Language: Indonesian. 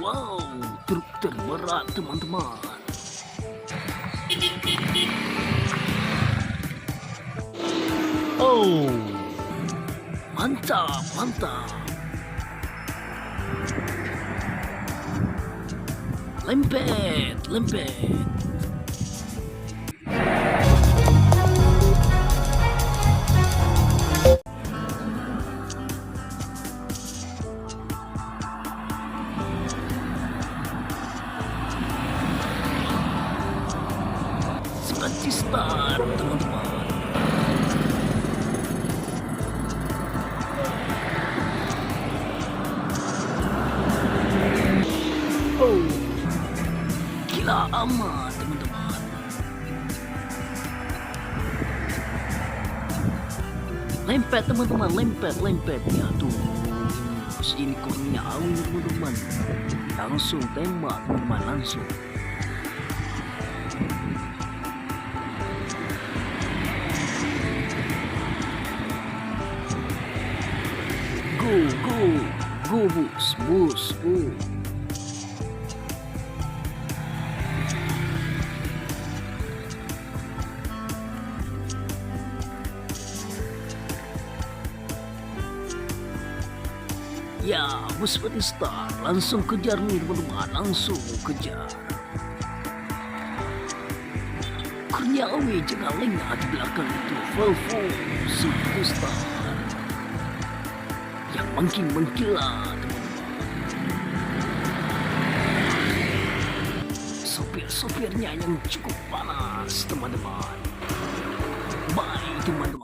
Wow, truk terberat teman-teman. Oh, mantap, mantap. Lempet, lempet. Seperti start, teman-teman. Oh, gila amat, teman-teman. Lempet, teman-teman, lempet, lempet. Ya tuh, ini kurangnya awin, teman-teman. Langsung tembak, teman-teman, langsung. Go, bus. Ya, bus seperti start, langsung kejar nih teman-teman, langsung kejar. Kurniawi jangan lengah di belakang itu, Volvo seperti start. Yang makin mengkilat, sopir-sopirnya yang cukup panas, teman-teman. Baik, teman-teman.